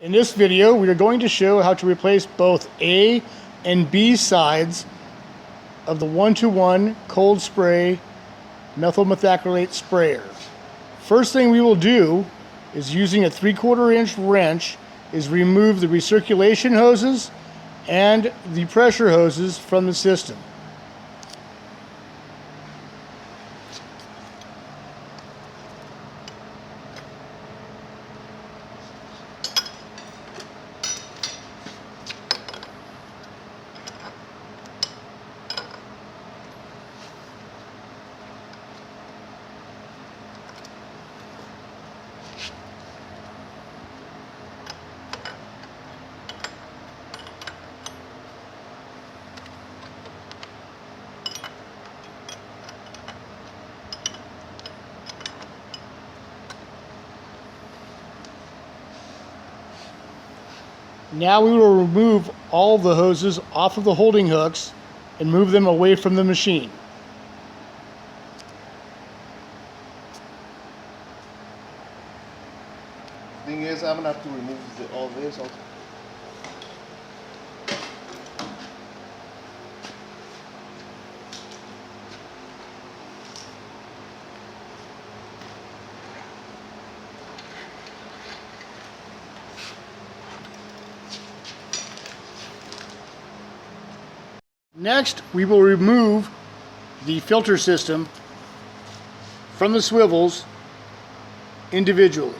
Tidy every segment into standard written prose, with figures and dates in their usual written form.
In this video, we are going to show how to replace both A and B sides of the 1:1 KoldSpray methyl methacrylate sprayer. First thing we will do is, using a 3/4 inch wrench, is remove the recirculation hoses and the pressure hoses from the system. Now we will remove all the hoses off of the holding hooks and move them away from the machine. Thing is, I'm gonna have to remove all this also. Next, we will remove the filter system from the swivels individually.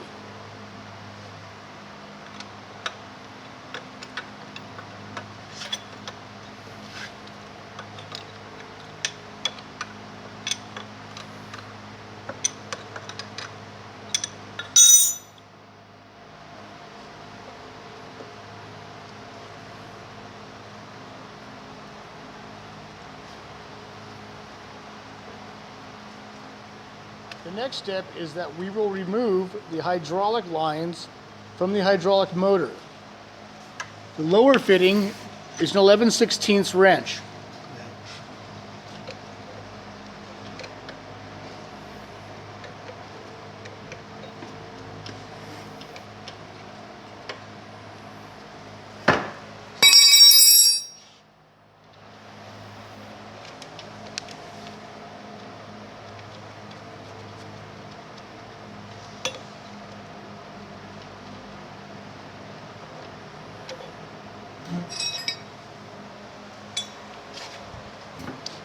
The next step is that we will remove the hydraulic lines from the hydraulic motor. The lower fitting is an 11/16 wrench.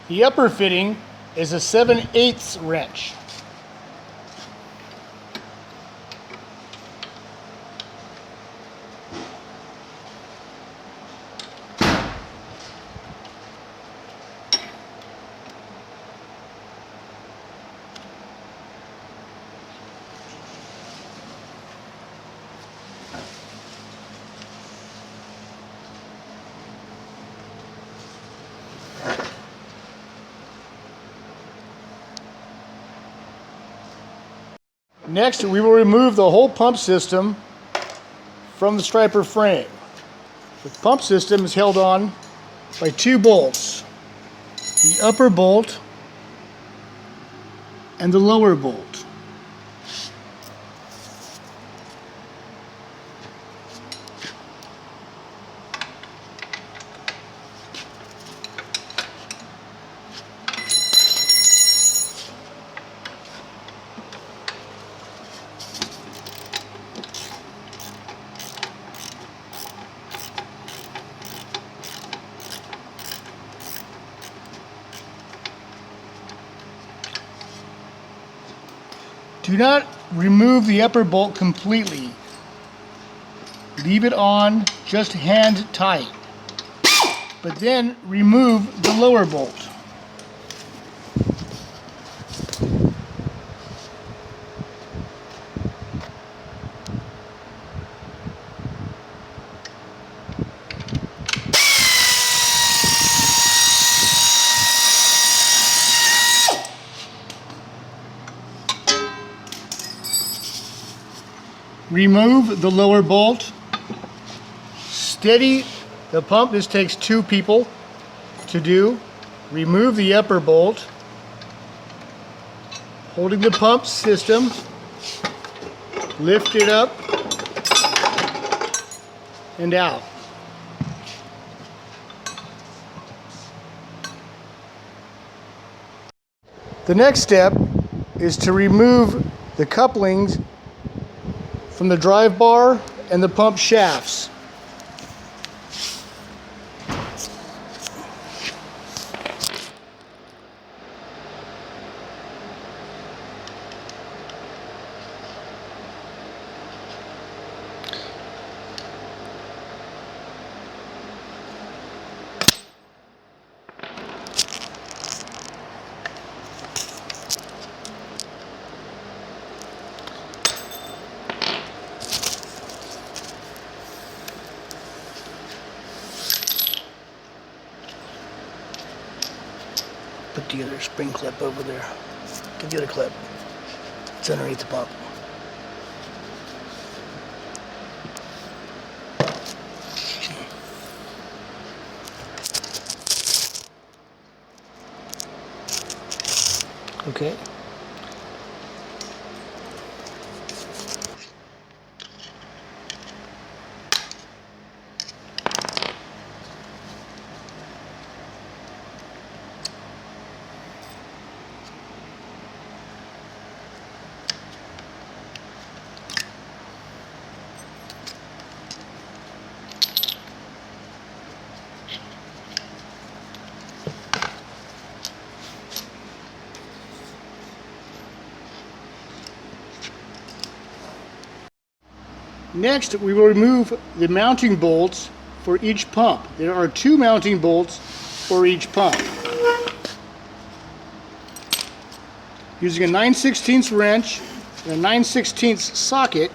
The upper fitting is a 7/8 wrench. Next, we will remove the whole pump system from the striper frame. The pump system is held on by 2 bolts, the upper bolt and the lower bolt. Do not remove the upper bolt completely. Leave it on just hand tight, but then remove the lower bolt. Remove the lower bolt. Steady the pump. This takes 2 people to do. Remove the upper bolt. Holding the pump system, lift it up and out. The next step is to remove the couplings from the drive bar and the pump shafts. Put the other spring clip over there. Get the other clip. It's underneath the pump. Okay. Next, we will remove the mounting bolts for each pump. There are 2 mounting bolts for each pump. Using a 9/16 wrench and a 9/16 socket,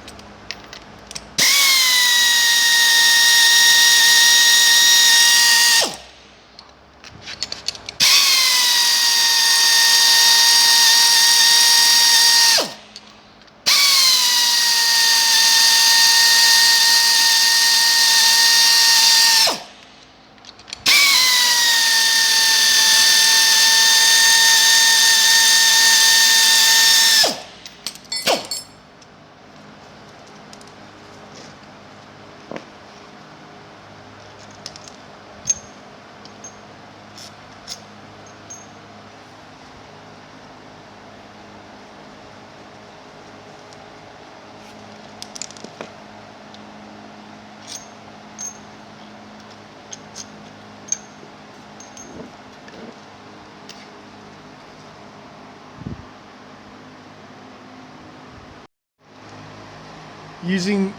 using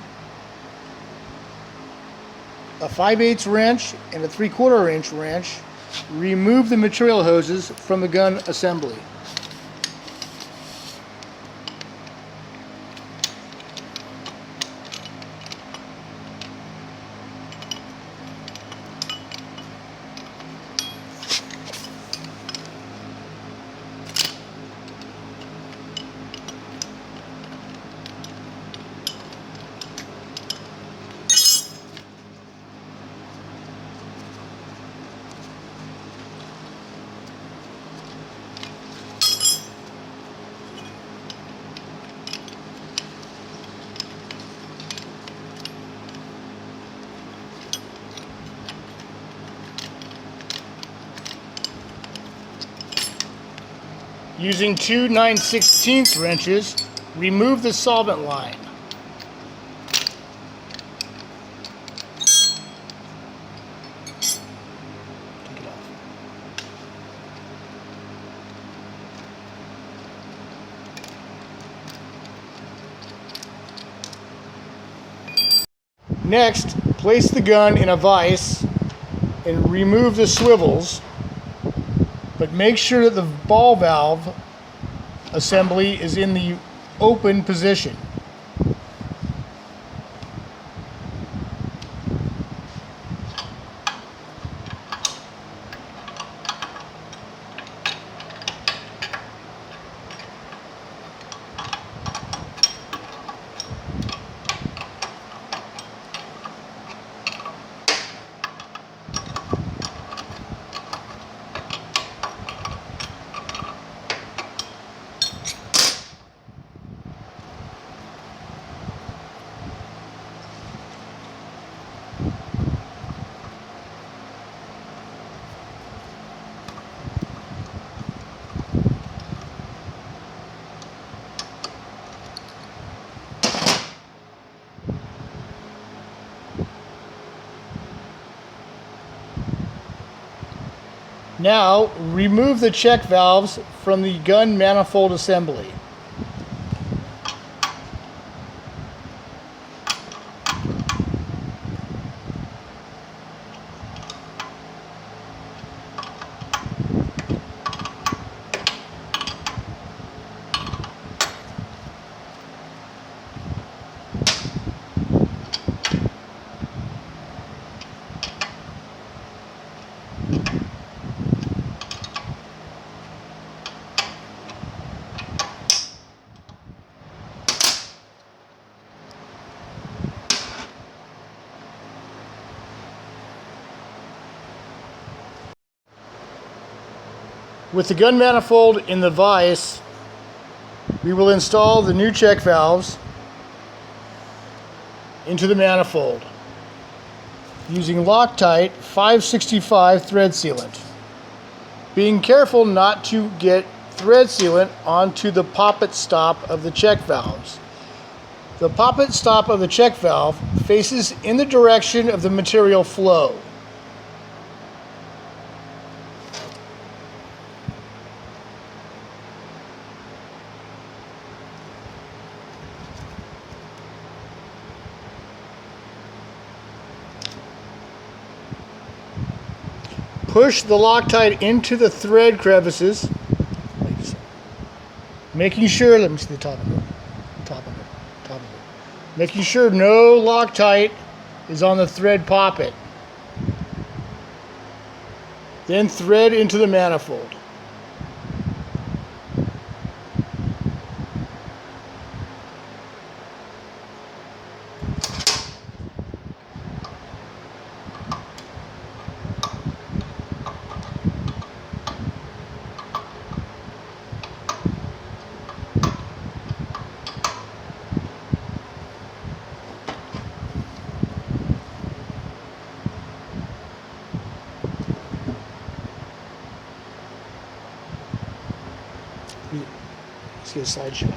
a 5/8 wrench and a 3/4 inch wrench, remove the material hoses from the gun assembly. Using 2 9/16 wrenches, remove the solvent line. Take it off. Next, place the gun in a vise and remove the swivels, but make sure that the ball valve assembly is in the open position. Now, remove the check valves from the gun manifold assembly. With the gun manifold in the vise, we will install the new check valves into the manifold using Loctite 565 thread sealant. Being careful not to get thread sealant onto the poppet stop of the check valves. The poppet stop of the check valve faces in the direction of the material flow. Push the Loctite into the thread crevices, making sure, let me see the top of it, making sure no Loctite is on the thread poppet. Then thread into the manifold. Let's get a side shot.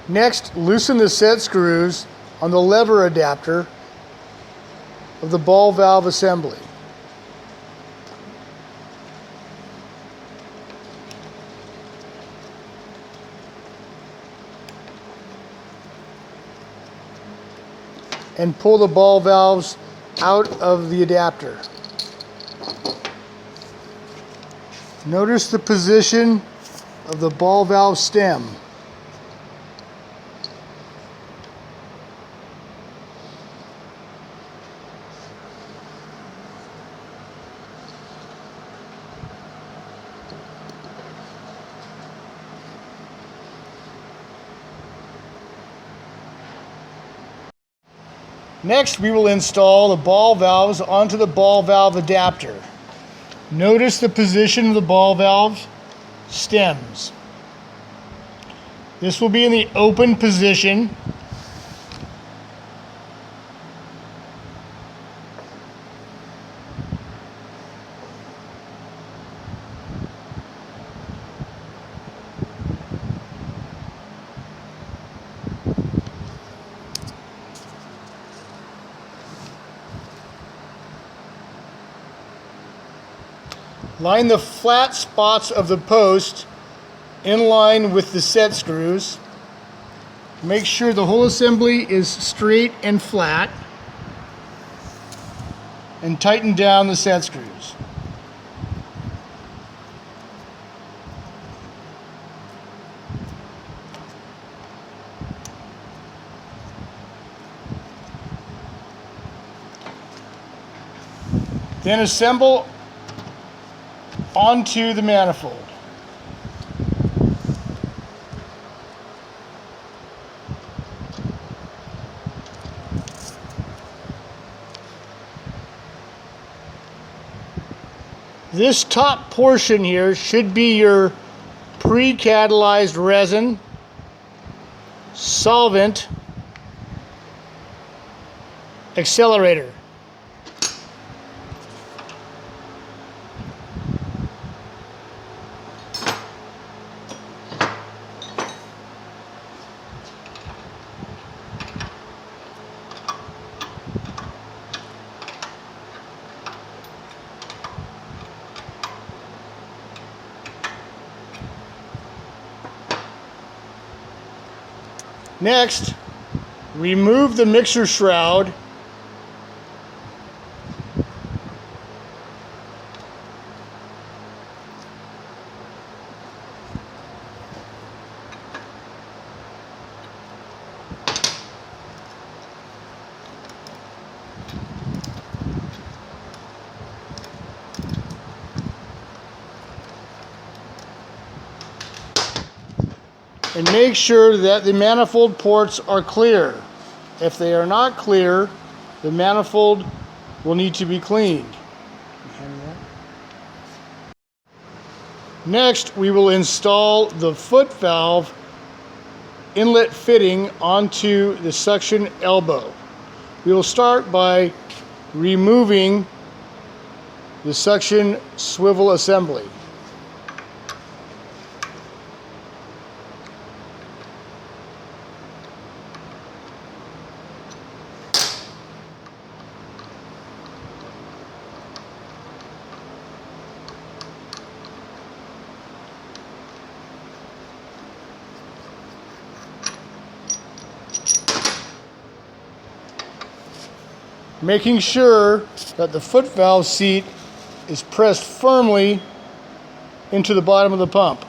Next, loosen the set screws on the lever adapter of the ball valve assembly. And pull the ball valves out of the adapter. Notice the position of the ball valve stem. Next, we will install the ball valves onto the ball valve adapter. Notice the position of the ball valve stems. This will be in the open position. Line the flat spots of the post in line with the set screws. Make sure the whole assembly is straight and flat, and tighten down the set screws. Then assemble onto the manifold. This top portion here should be your pre-catalyzed resin, solvent, accelerator. Next, remove the mixer shroud and make sure that the manifold ports are clear. If they are not clear, the manifold will need to be cleaned. Next, we will install the foot valve inlet fitting onto the suction elbow. We will start by removing the suction swivel assembly. Making sure that the foot valve seat is pressed firmly into the bottom of the pump.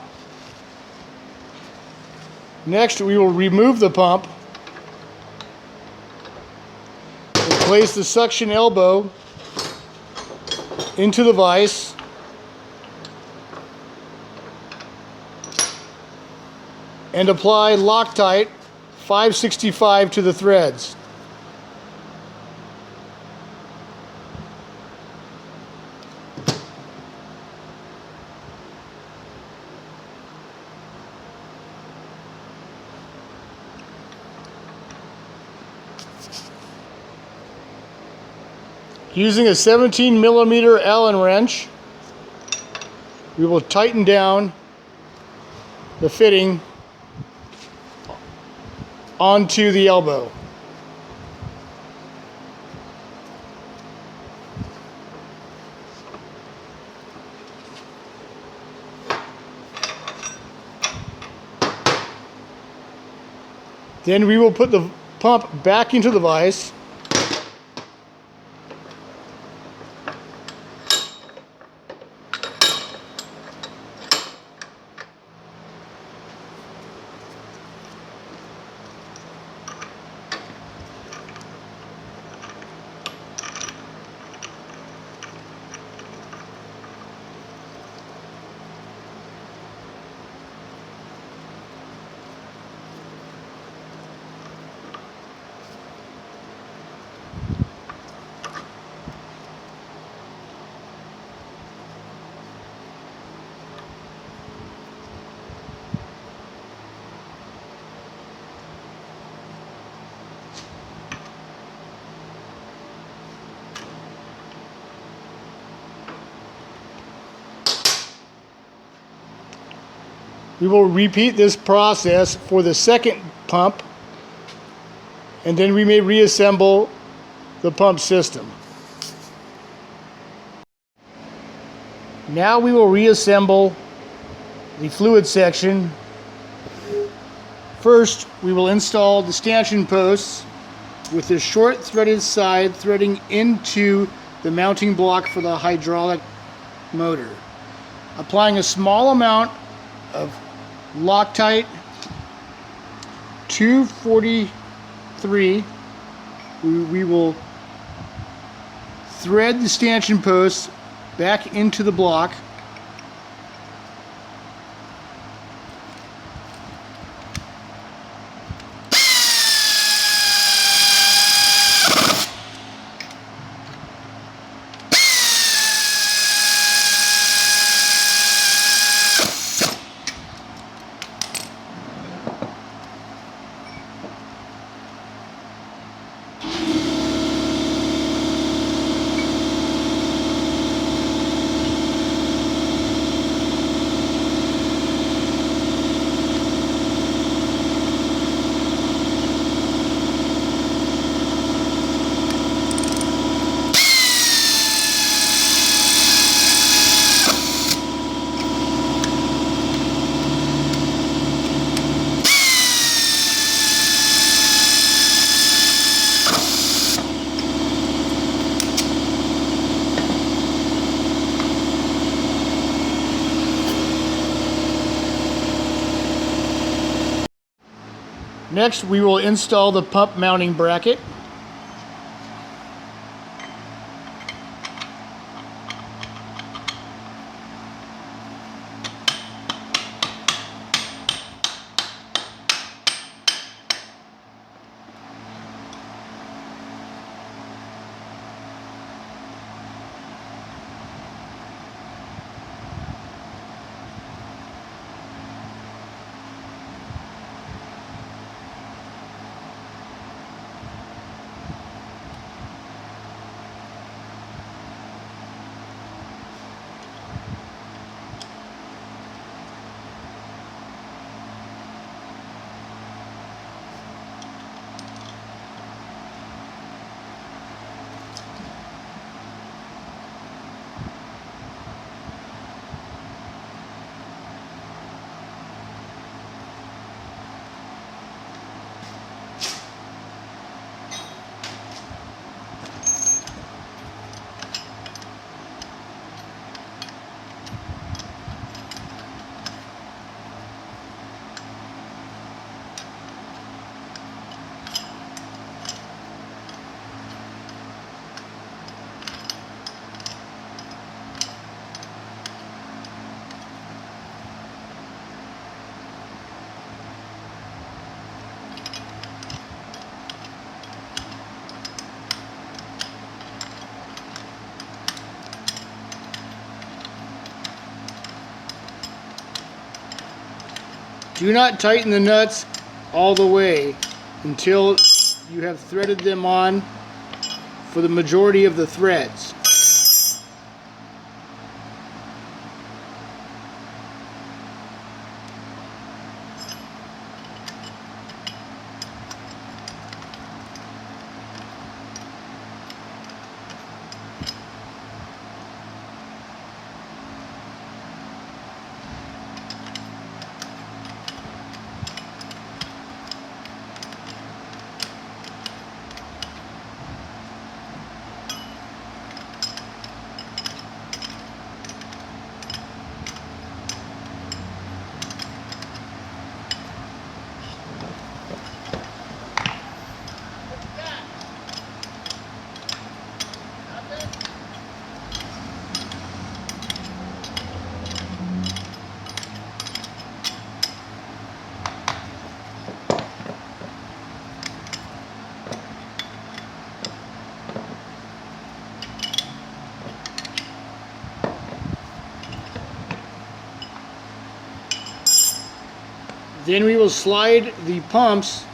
Next, we will remove the pump and place the suction elbow into the vise and apply Loctite 565 to the threads. Using a 17mm Allen wrench, we will tighten down the fitting onto the elbow. Then we will put the pump back into the vise. We will repeat this process for the second pump, and then we may reassemble the pump system. Now we will reassemble the fluid section. First, we will install the stanchion posts with the short threaded side threading into the mounting block for the hydraulic motor. Applying a small amount of Loctite 243, we will thread the stanchion posts back into the block. Next, we will install the pump mounting bracket. Do not tighten the nuts all the way until you have threaded them on for the majority of the threads. Then we will slide the pumps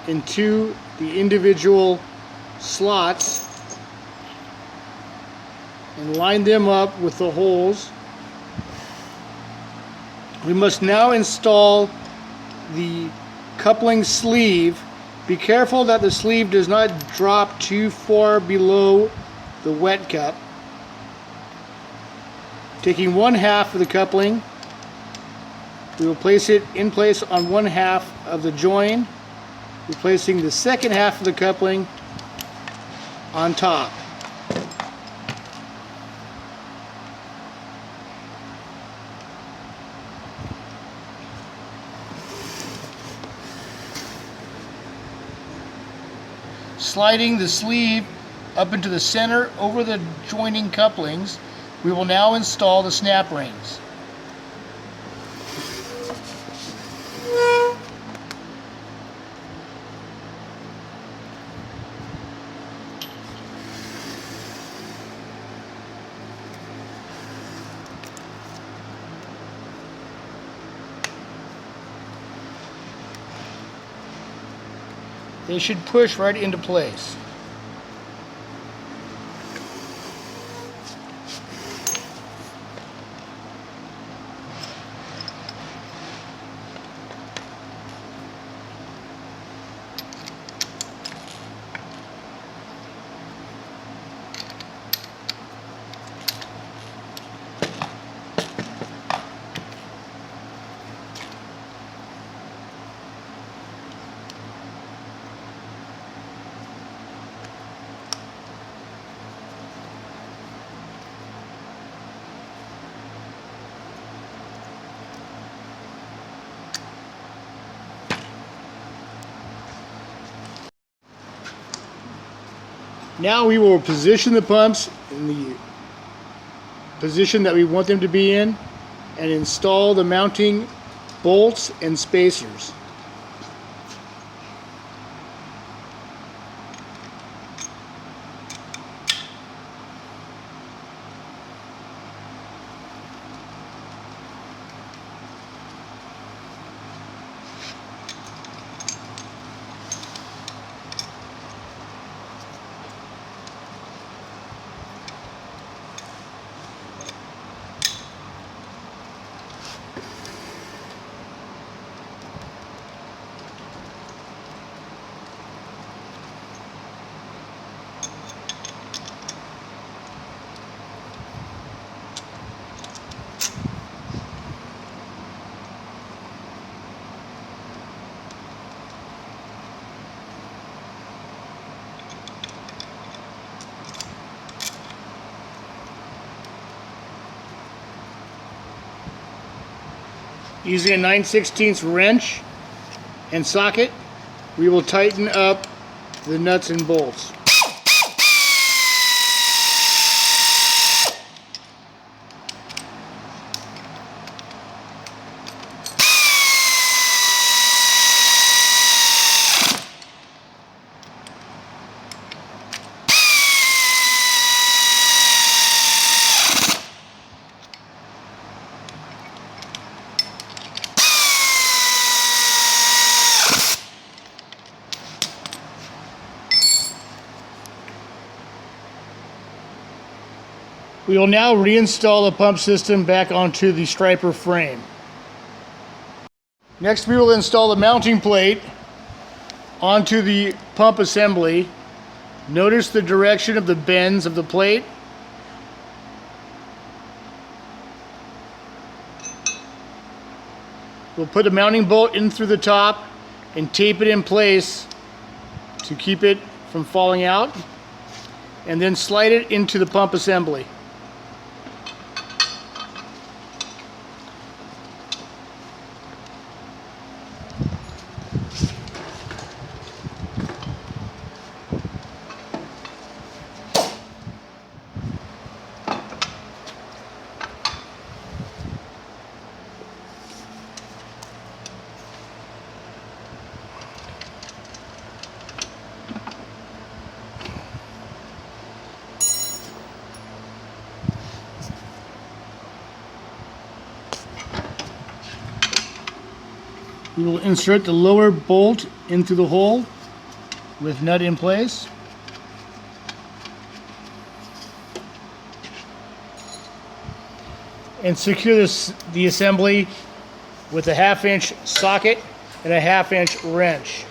into the individual slots and line them up with the holes. We must now install the coupling sleeve. Be careful that the sleeve does not drop too far below the wet cup. Taking one half of the coupling, we will place it in place on one half of the join, replacing the second half of the coupling on top. Sliding the sleeve up into the center over the joining couplings, we will now install the snap rings. They should push right into place. Now we will position the pumps in the position that we want them to be in and install the mounting bolts and spacers. Using a 9/16 wrench and socket, we will tighten up the nuts and bolts. We will now reinstall the pump system back onto the striper frame. Next, we will install the mounting plate onto the pump assembly. Notice the direction of the bends of the plate. We'll put a mounting bolt in through the top and tape it in place to keep it from falling out, and then slide it into the pump assembly. We will insert the lower bolt into the hole with nut in place. And secure the assembly with a 1/2-inch socket and a 1/2-inch wrench.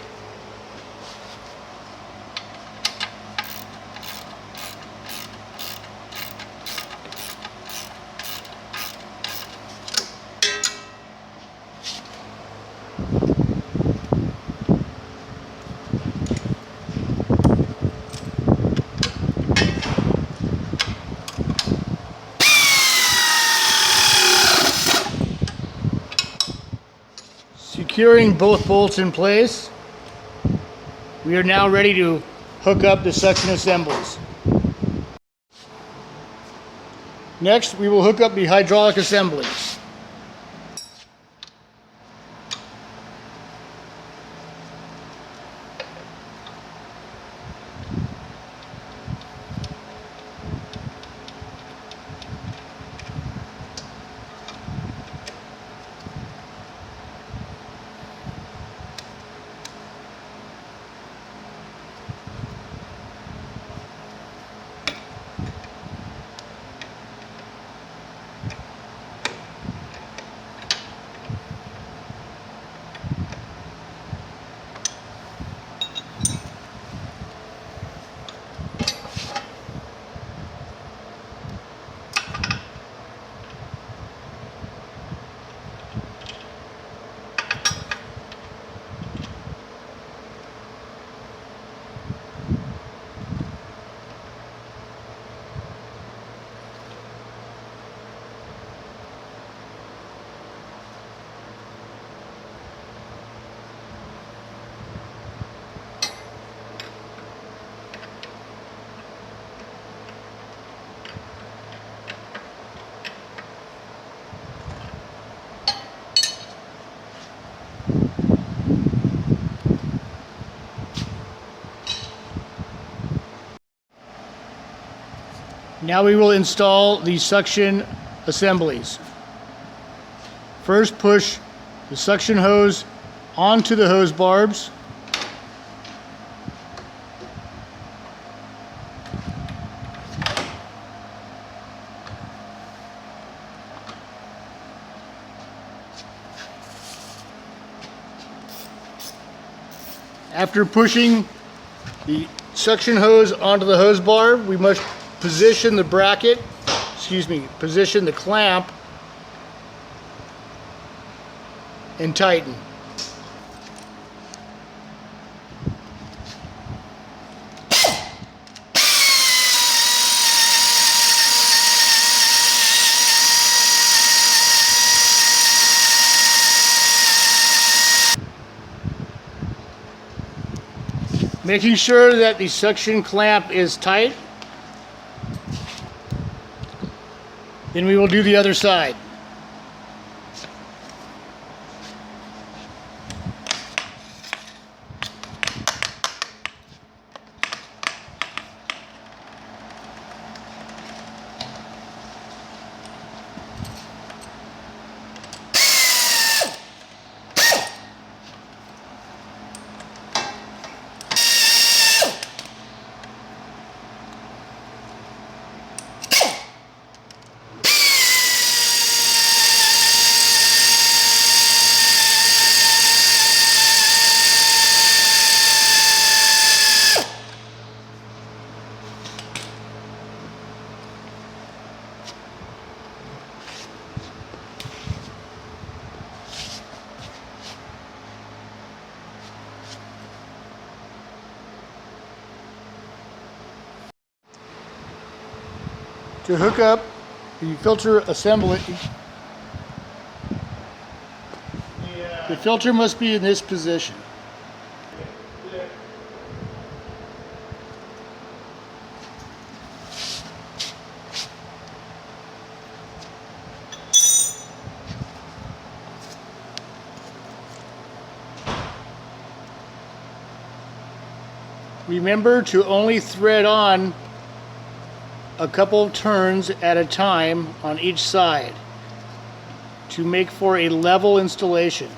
Securing both bolts in place, we are now ready to hook up the suction assemblies. Next, we will hook up the hydraulic assemblies. Now we will install the suction assemblies. First, push the suction hose onto the hose barbs. After pushing the suction hose onto the hose barb, we must position the position the clamp and tighten. Making sure that the suction clamp is tight. Then we will do the other side. To hook up the filter assembly, the filter must be in this position. Remember to only thread on a couple of turns at a time on each side to make for a level installation.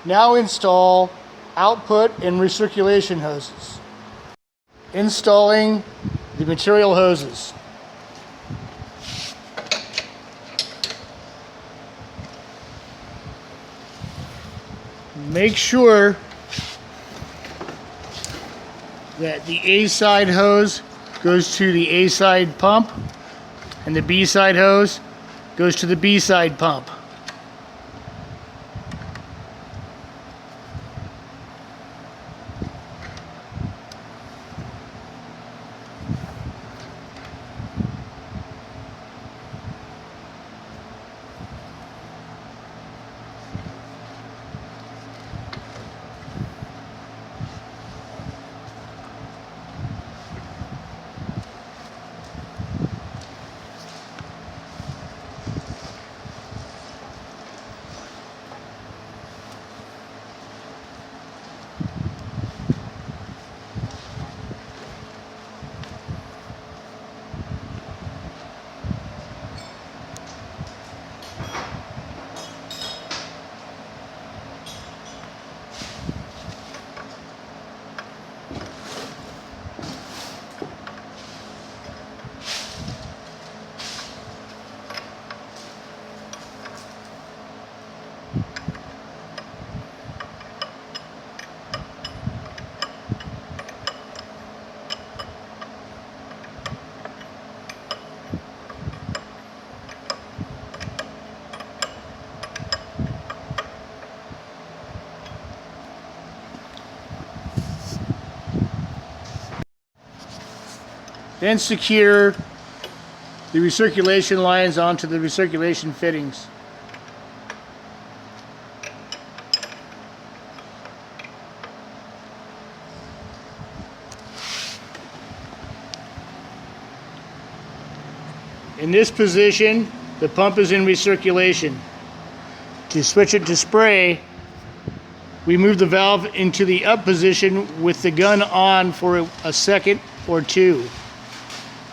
Now install output and recirculation hoses. Installing the material hoses. Make sure that the A side hose goes to the A side pump and the B side hose goes to the B side pump. Then secure the recirculation lines onto the recirculation fittings. In this position, the pump is in recirculation. To switch it to spray, we move the valve into the up position with the gun on for a second or two.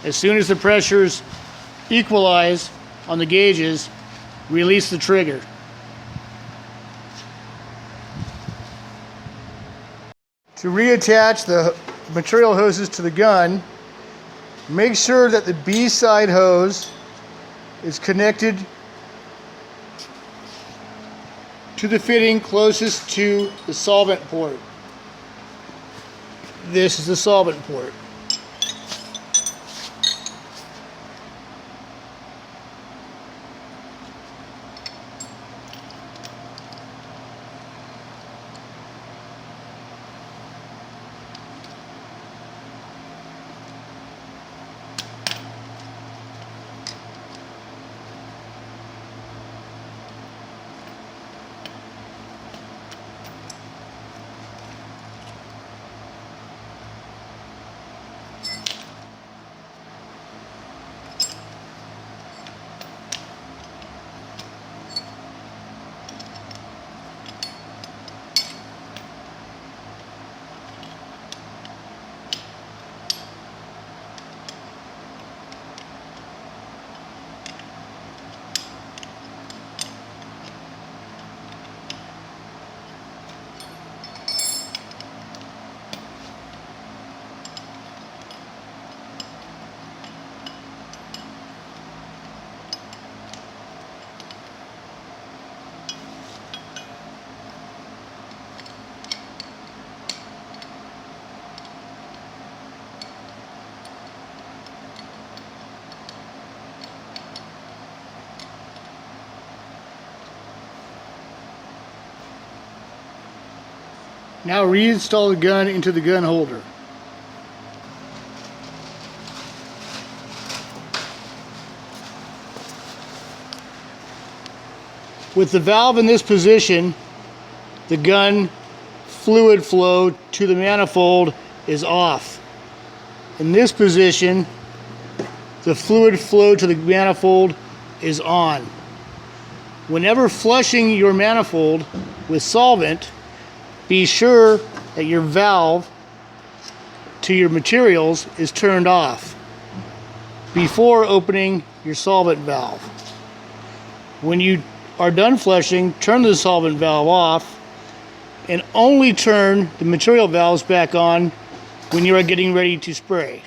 As soon as the pressures equalize on the gauges, release the trigger. To reattach the material hoses to the gun, make sure that the B side hose is connected to the fitting closest to the solvent port. This is the solvent port. Now reinstall the gun into the gun holder. With the valve in this position, the gun fluid flow to the manifold is off. In this position, the fluid flow to the manifold is on. Whenever flushing your manifold with solvent, be sure that your valve to your materials is turned off before opening your solvent valve. When you are done flushing, turn the solvent valve off and only turn the material valves back on when you are getting ready to spray.